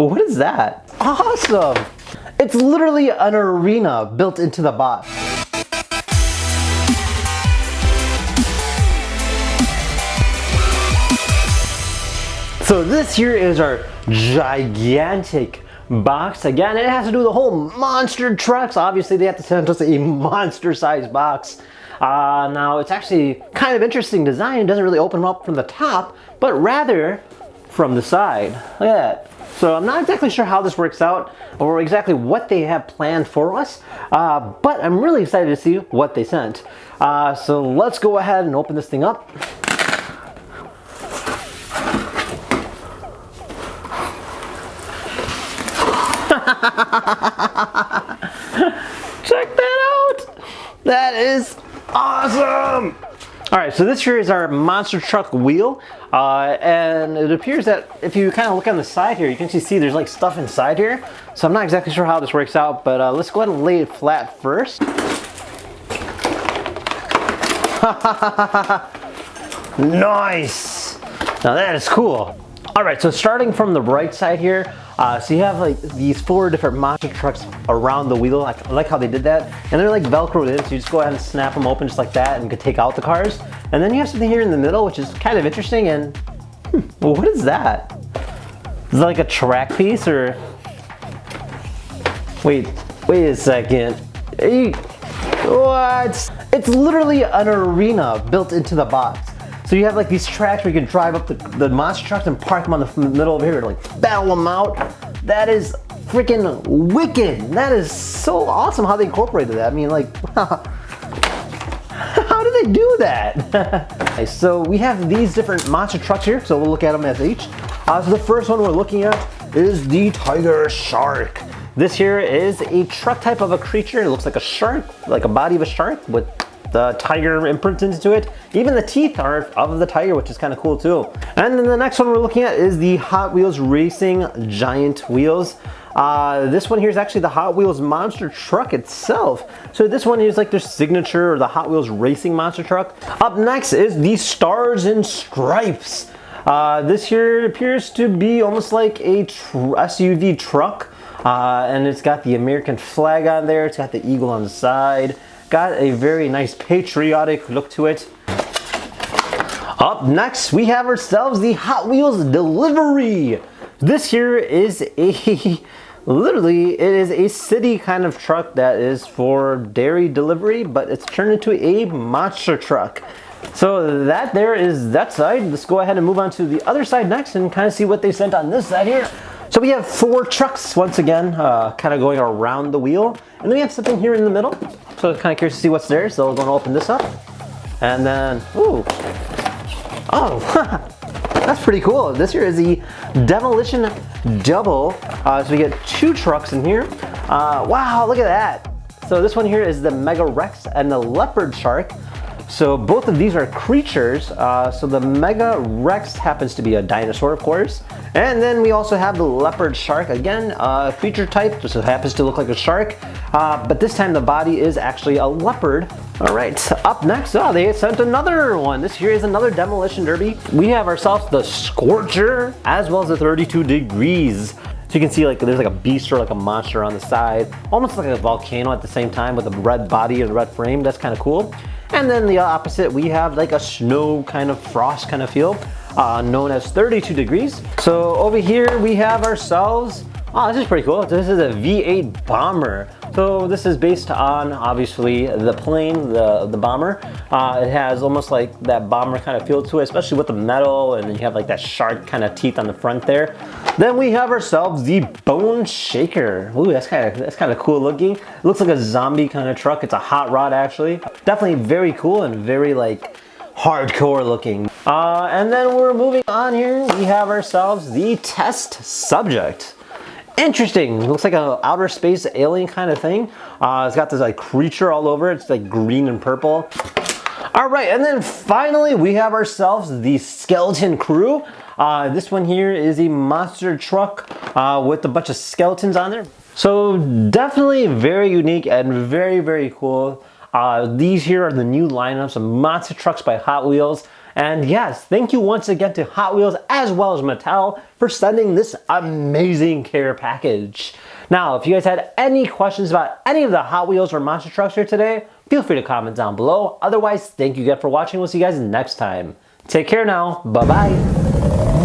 What is that? Awesome! It's literally an arena built into the box. So this here is our gigantic box. Again, it has to do with the whole monster trucks. Obviously, they have to send us a monster-sized box. Now, it's actually kind of interesting design. It doesn't really open up from the top, but rather from the side. Look at that. So I'm not exactly sure how this works out or exactly what they have planned for us, but I'm really excited to see what they sent. So let's go ahead and open this thing up. Check that out! That is awesome! Alright, so this here is our monster truck wheel, and it appears that if you kind of look on the side here, you can see there's like stuff inside here. So I'm not exactly sure how this works out, but let's go ahead and lay it flat first. Nice! Now that is cool. Alright, so starting from the right side here, so you have like these 4 different monster trucks around the wheel. I like how they did that. And they're like Velcroed in, so you just go ahead and snap them open just like that and you can take out the cars. And then you have something here in the middle, which is kind of interesting. And what is that? Is that like a track piece or? Wait a second. What? It's literally an arena built into the box. So you have like these tracks where you can drive up the monster trucks and park them on the middle of here and like battle them out. That is freaking wicked. That is so awesome how they incorporated that. I mean, like, how did they do that? Okay, so we have these different monster trucks here, so we'll look at them as each. So the first one we're looking at is the Tiger Shark. This here is a truck type of a creature. It looks like a shark, like a body of a shark with the tiger imprinted into it. Even the teeth are of the tiger, which is kind of cool too. And then the next one we're looking at is the Hot Wheels Racing Giant Wheels. This one here is actually the Hot Wheels monster truck itself. So this one is like their signature, or the Hot Wheels Racing monster truck. Up next is the Stars and Stripes. This here appears to be almost like a SUV truck. And it's got the American flag on there. It's got the eagle on the side. Got a very nice patriotic look to it. Up next, we have ourselves the Hot Wheels Delivery. This here is literally, it is a city kind of truck that is for dairy delivery, but it's turned into a monster truck. So that there is that side. Let's go ahead and move on to the other side next and kind of see what they sent on this side here. So we have 4 trucks once again, kind of going around the wheel. And then we have something here in the middle. So I'm kind of curious to see what's there. So we're going to open this up. And then, ooh. Oh, that's pretty cool. This here is the Demolition Double. So we get 2 trucks in here. Wow, look at that. So this one here is the Mega Rex and the Leopard Shark. So both of these are creatures. So the Mega Rex happens to be a dinosaur, of course. And then we also have the Leopard Shark, again, creature type, just happens to look like a shark. But this time the body is actually a leopard. All right, up next, they sent another one. This here is another Demolition Derby. We have ourselves the Scorcher, as well as the 32 Degrees. So you can see like there's like a beast or like a monster on the side, almost like a volcano at the same time with a red body and a red frame. That's kind of cool. And then the opposite, we have like a snow kind of frost kind of feel, known as 32 Degrees. So over here we have ourselves, this is pretty cool. This is a V8 bomber. So this is based on obviously the plane, the bomber. It has almost like that bomber kind of feel to it, especially with the metal, and then you have like that shark kind of teeth on the front there. Then we have ourselves the Boneshaker. Ooh, that's kind of cool looking. It looks like a zombie kind of truck. It's a hot rod actually. Definitely very cool and very like hardcore looking. And then we're moving on here. We have ourselves the Test Subject. Interesting. Looks like an outer space alien kind of thing. It's got this like creature all over. It's like green and purple. All right, and then finally we have ourselves the Skeleton Crew. This one here is a monster truck with a bunch of skeletons on there. So definitely very unique and very, very cool. These here are the new lineups of monster trucks by Hot Wheels. And yes, thank you once again to Hot Wheels as well as Mattel for sending this amazing care package. Now, if you guys had any questions about any of the Hot Wheels or monster trucks here today, feel free to comment down below. Otherwise, thank you again for watching. We'll see you guys next time. Take care now. Bye-bye.